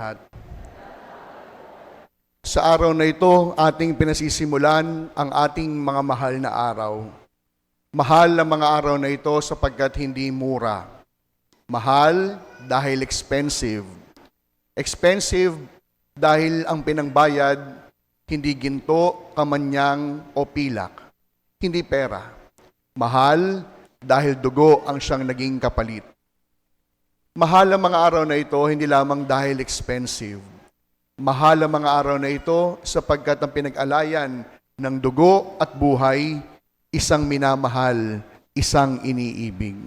At sa araw na ito, ating pinasisimulan ang ating mga mahal na araw. Mahal na mga araw na ito sapagkat hindi mura. Mahal dahil expensive. Expensive dahil ang pinangbayad hindi ginto, kamanyang o pilak. Hindi pera. Mahal dahil dugo ang siyang naging kapalit. Mahal ang mga araw na ito hindi lamang dahil expensive. Mahal ang mga araw na ito sapagkat ang pinag-alayan ng dugo at buhay, isang minamahal, isang iniibig.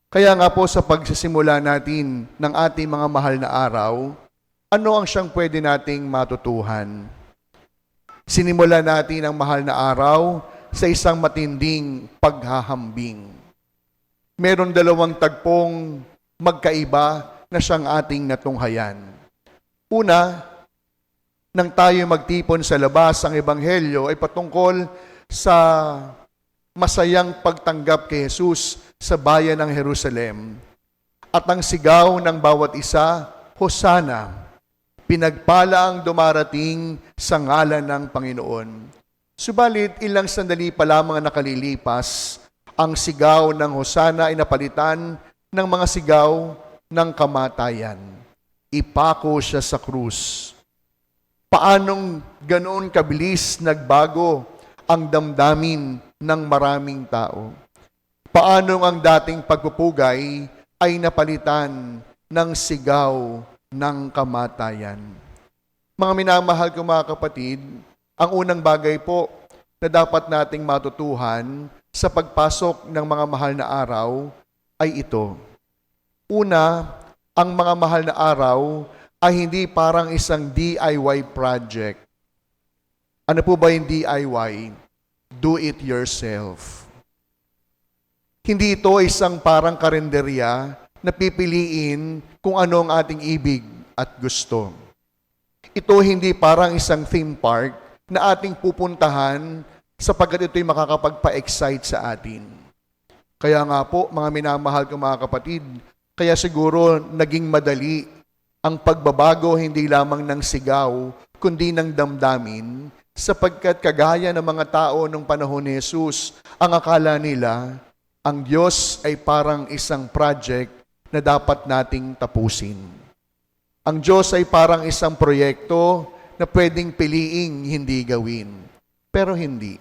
Kaya nga po sa pagsisimula natin ng ating mga mahal na araw, ano ang siyang pwede nating matutuhan? Sinimula natin ang mahal na araw sa isang matinding paghahambing. Meron dalawang tagpong magkaiba na siyang ating natunghayan. Una, nang tayo magtipon sa labas, ang Ebanghelyo ay patungkol sa masayang pagtanggap kay Jesus sa bayan ng Jerusalem. At ang sigaw ng bawat isa, Hosana, pinagpala ang dumarating sa ngalan ng Panginoon. Subalit, ilang sandali pa lamang nakalilipas, ang sigaw ng Hosana ay napalitan ng mga sigaw ng kamatayan. Ipako siya sa krus. Paanong ganoon kabilis nagbago ang damdamin ng maraming tao? Paanong ang dating pagpupugay ay napalitan ng sigaw ng kamatayan? Mga minamahal ko mga kapatid, ang unang bagay po na dapat nating matutuhan sa pagpasok ng mga mahal na araw ay ito. Una, ang mga mahal na araw ay hindi parang isang DIY project. Ano po ba yung DIY? Do it yourself. Hindi ito isang parang karinderya na pipiliin kung ano ang ating ibig at gusto. Ito hindi parang isang theme park na ating pupuntahan sapagkat ito'y makakapagpa-excite sa atin. Kaya nga po, mga minamahal ko mga kapatid, kaya siguro naging madali ang pagbabago hindi lamang ng sigaw, kundi ng damdamin, sapagkat kagaya ng mga tao nung panahon ni Jesus, ang akala nila, ang Diyos ay parang isang project na dapat nating tapusin. Ang Diyos ay parang isang proyekto na pwedeng piliing hindi gawin. Pero hindi.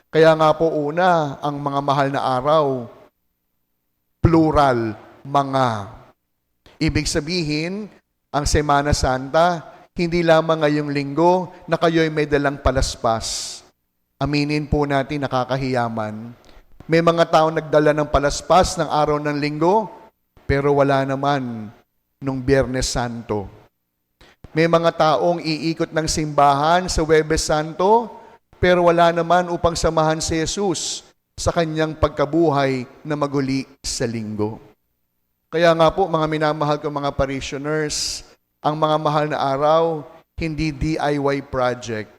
Kaya nga po una, ang mga mahal na araw, plural, mga. Ibig sabihin, ang Semana Santa, hindi lamang ngayong linggo na kayo'y may dalang palaspas. Aminin po natin, nakakahiyaman. May mga tao nagdala ng palaspas ng araw ng linggo, pero wala naman nung Biyernes Santo. May mga taong iikot ng simbahan sa Huwebes Santo, pero wala naman upang samahan si Jesus sa kanyang pagkabuhay na maguli sa linggo. Kaya nga po, mga minamahal ko mga parishioners, ang mga mahal na araw, hindi DIY project.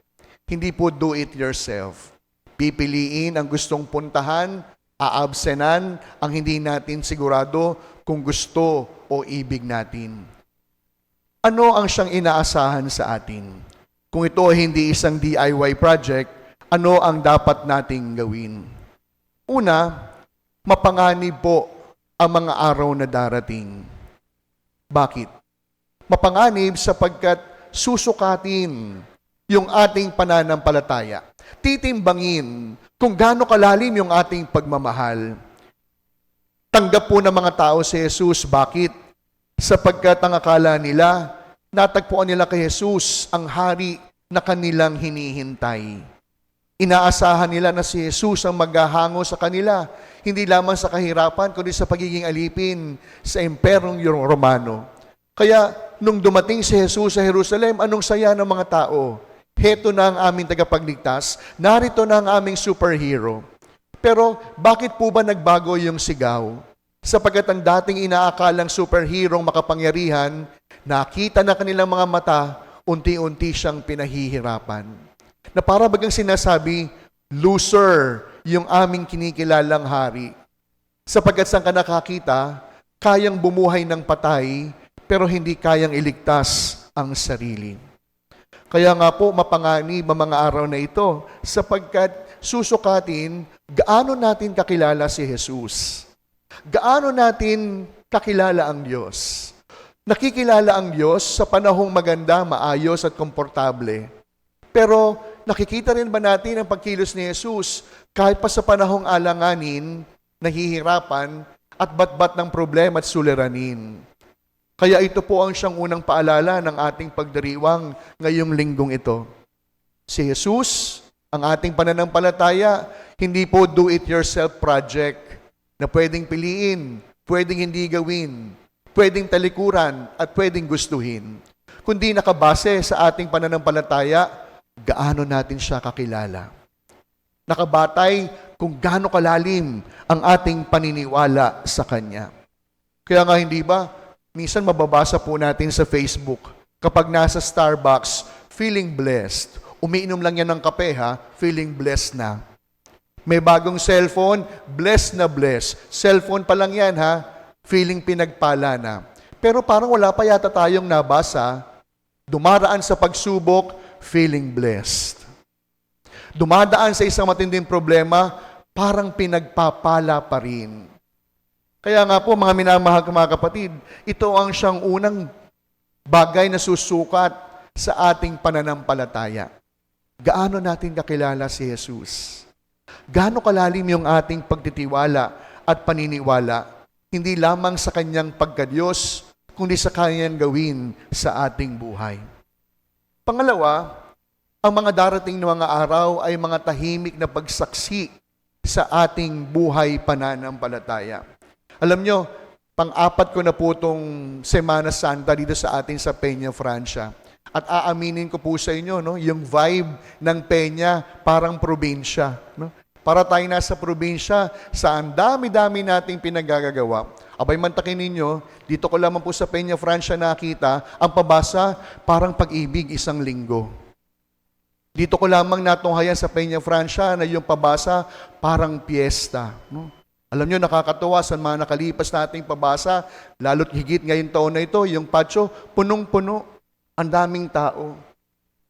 Hindi po do it yourself. Pipiliin ang gustong puntahan, aabsenan ang hindi natin sigurado kung gusto o ibig natin. Ano ang siyang inaasahan sa atin? Kung ito hindi isang DIY project, ano ang dapat nating gawin? Una, mapanganib po ang mga araw na darating. Bakit? Mapanganib sapagkat susukatin yung ating pananampalataya. Titimbangin kung gaano kalalim yung ating pagmamahal. Tanggap po ng mga tao si Jesus. Bakit? Sapagkat ang akala nila, natagpuan nila kay Jesus ang hari na kanilang hinihintay. Inaasahan nila na si Jesus ang maghahango sa kanila, hindi lamang sa kahirapan, kundi sa pagiging alipin sa Imperyong Romano. Kaya, nung dumating si Jesus sa Jerusalem, anong saya ng mga tao? Heto na ang aming tagapagligtas, narito na ang aming superhero. Pero, bakit po ba nagbago yung sigaw? Sapagkat ang dating inaakalang superhero makapangyarihan, nakita na kanilang mga mata, unti-unti siyang pinahihirapan. Na para bagang sinasabi, loser yung aming kinikilalang hari. Sapagkat saan ka nakakita, kayang bumuhay ng patay, pero hindi kayang iligtas ang sarili. Kaya nga po mapanganib ang mga araw na ito sapagkat susukatin gaano natin kakilala si Jesus. Gaano natin kakilala ang Diyos. Nakikilala ang Diyos sa panahong maganda, maayos at komportable. Pero nakikita rin ba natin ang pagkilos ni Jesus kahit pa sa panahong alanganin, nahihirapan at batbat ng problema at suliranin? Kaya ito po ang siyang unang paalala ng ating pagdiriwang ngayong linggong ito. Si Jesus, ang ating pananampalataya, hindi po do-it-yourself project na pwedeng piliin, pwedeng hindi gawin, pwedeng talikuran, at pwedeng gustuhin. Kundi nakabase sa ating pananampalataya, gaano natin siya kakilala. Nakabatay kung gaano kalalim ang ating paniniwala sa Kanya. Kaya nga hindi ba, minsan mababasa po natin sa Facebook, kapag nasa Starbucks, feeling blessed. Umiinom lang yan ng kape ha, feeling blessed na. May bagong cellphone, blessed na blessed. Cellphone pa lang yan ha, feeling pinagpala na. Pero parang wala pa yata tayong nabasa, dumaraan sa pagsubok, feeling blessed. Dumadaan sa isang matinding problema, parang pinagpapala pa rin. Kaya nga po, mga minamahal mga kapatid, ito ang siyang unang bagay na susukat sa ating pananampalataya. Gaano natin kakilala si Jesus? Gaano kalalim yung ating pagtitiwala at paniniwala, hindi lamang sa Kanyang pagkadiyos, kundi sa Kanyang gawin sa ating buhay. Pangalawa, ang mga darating na mga araw ay mga tahimik na pagsaksi sa ating buhay pananampalataya. Alam nyo, pang-apat ko na po itong Semana Santa dito sa atin sa Peña, Francia. At aaminin ko po sa inyo, no, yung vibe ng Peña parang probinsya. No? Para tayo nasa probinsya, sa ang dami-dami nating pinagagagawa. Abay mantakin ninyo, dito ko lamang po sa Peña, Francia nakita, ang pabasa parang pag-ibig isang linggo. Dito ko lamang natunghayan sa Peña, Francia na yung pabasa parang piyesta. No? Alam nyo, nakakatuwa sa mga nakalipas nating pabasa, lalo't higit ngayong taon na ito, yung patio, punong-puno, ang daming tao.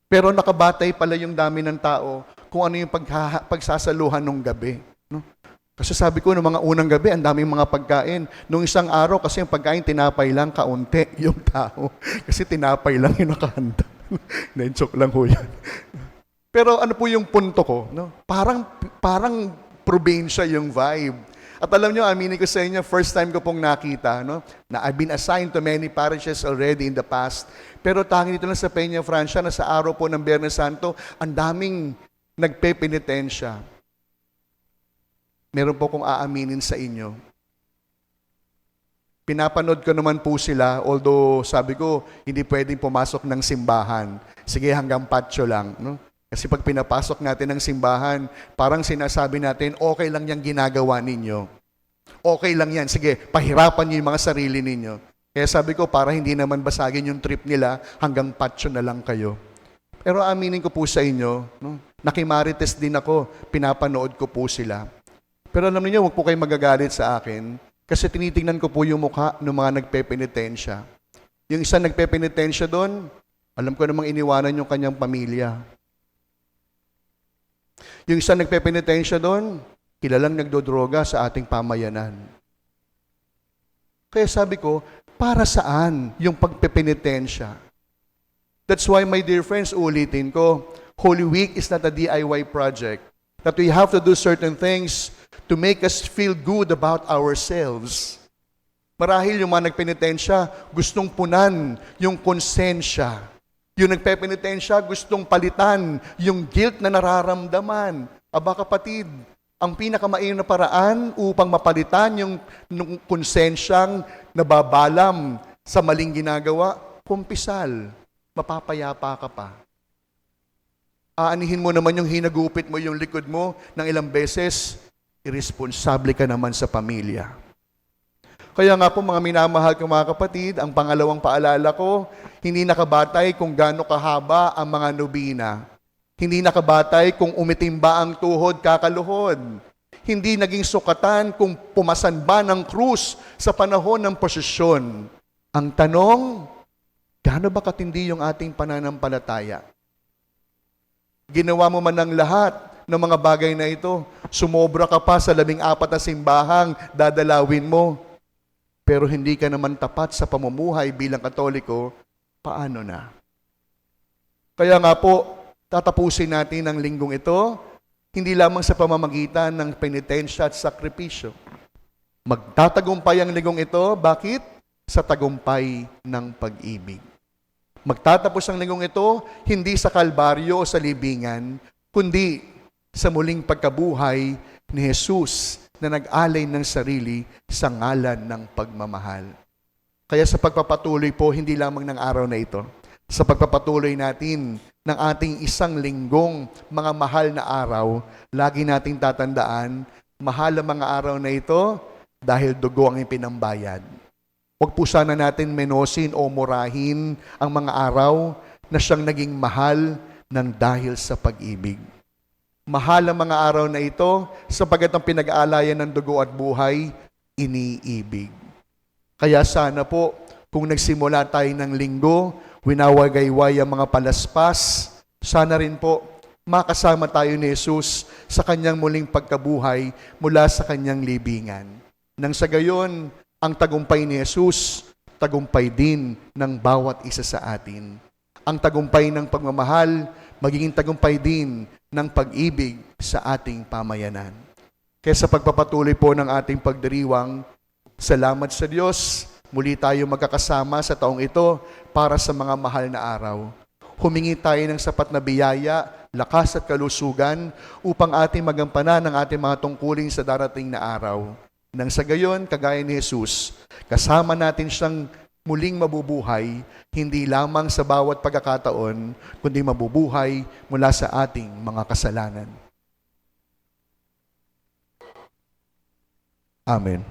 Pero nakabatay pala yung dami ng tao kung ano yung pagsasaluhan ng gabi. No? Kasi sabi ko, noong mga unang gabi, ang daming mga pagkain. Noong isang araw, kasi yung pagkain, tinapay lang, kaunti yung tao. Kasi tinapay lang yung nakahanda. Joke lang ho yan. Pero ano po yung punto ko? No? Parang probinsya yung vibe. At alam nyo, aminin ko sa inyo, first time ko pong nakita, no? Na I've been assigned to many parishes already in the past. Pero tanging dito lang sa Peña, Francia, na sa araw po ng Biyernes Santo, ang daming nagpepenitensya. Meron po kong aaminin sa inyo. Pinapanood ko naman po sila, although sabi ko, hindi pwedeng pumasok ng simbahan. Sige, hanggang patio lang, no? Kasi pag pinapasok natin ng simbahan, parang sinasabi natin, okay lang yung ginagawa ninyo. Okay lang yan. Sige, pahirapan niyo yung mga sarili ninyo. Kaya sabi ko, para hindi naman basagin yung trip nila, hanggang patio na lang kayo. Pero aminin ko po sa inyo, no? Nakimarites din ako, pinapanood ko po sila. Pero alam niyo, huwag po kayong magagalit sa akin, kasi tinitingnan ko po yung mukha ng mga nagpepenitensya. Yung isang nagpepenitensya doon, alam ko namang iniwanan yung kanyang pamilya. Yung isang nagpepenitensya doon, kilalang nagdodroga sa ating pamayanan. Kaya sabi ko, para saan yung pagpepenitensya? That's why, my dear friends, ulitin ko, Holy Week is not a DIY project. That we have to do certain things to make us feel good about ourselves. Marahil yung mga nagpenitensya, gustong punan yung konsensya. Yung nagpepenitensya, gustong palitan yung guilt na nararamdaman. Aba kapatid, ang pinakamainam na paraan upang mapalitan yung konsensyang nababalam sa maling ginagawa, kumpisal, mapapayapa ka pa. Aanihin mo naman yung hinagupit mo yung likod mo ng ilang beses, irresponsable ka naman sa pamilya. Kaya nga po mga minamahal kong mga kapatid, ang pangalawang paalala ko, hindi nakabatay kung gaano kahaba ang mga nobina. Hindi nakabatay kung umitimba ang tuhod, kakaluhod. Hindi naging sukatan kung pumasan ba ng krus sa panahon ng posisyon. Ang tanong, Gaano ba katindi yung ating pananampalataya? Ginawa mo man ang lahat ng mga bagay na ito. Sumobra ka pa sa 14 na simbahang dadalawin mo. Pero hindi ka naman tapat sa pamumuhay bilang Katoliko, paano na? Kaya nga po, tatapusin natin ang linggong ito, hindi lamang sa pamamagitan ng penitensya at sakripisyo. Magtatagumpay ang linggong ito, bakit? Sa tagumpay ng pag-ibig. Magtatapos ang linggong ito, hindi sa kalbaryo o sa libingan, kundi sa muling pagkabuhay ni Jesus na nag-alay ng sarili sa ngalan ng pagmamahal. Kaya sa pagpapatuloy po, hindi lamang ng araw na ito, sa pagpapatuloy natin ng ating isang linggong mga mahal na araw, lagi nating tatandaan, mahal ang mga araw na ito dahil dugo ang ipinambayad. Huwag po sana natin menosin o murahin ang mga araw na siyang naging mahal ng dahil sa pag-ibig. Mahal ang mga araw na ito sapagkat ang pinag-aalayan ng dugo at buhay, iniibig. Kaya sana po, kung nagsimula tayo ng linggo, winawagayway ang mga palaspas, sana rin po makasama tayo ni Jesus sa kanyang muling pagkabuhay mula sa kanyang libingan. Nang sa gayon, ang tagumpay ni Jesus, tagumpay din ng bawat isa sa atin. Ang tagumpay ng pagmamahal, magiging tagumpay din ng pag-ibig sa ating pamayanan. Kaya sa pagpapatuloy po ng ating pagdiriwang, salamat sa Diyos, muli tayo magkakasama sa taong ito para sa mga mahal na araw. Humingi tayo ng sapat na biyaya, lakas at kalusugan upang ating magampanan ang ating mga tungkulin sa darating na araw. Nang sa gayon, kagaya ni Jesus, kasama natin siyang muling mabubuhay, hindi lamang sa bawat pagkakataon, kundi mabubuhay mula sa ating mga kasalanan. Amen.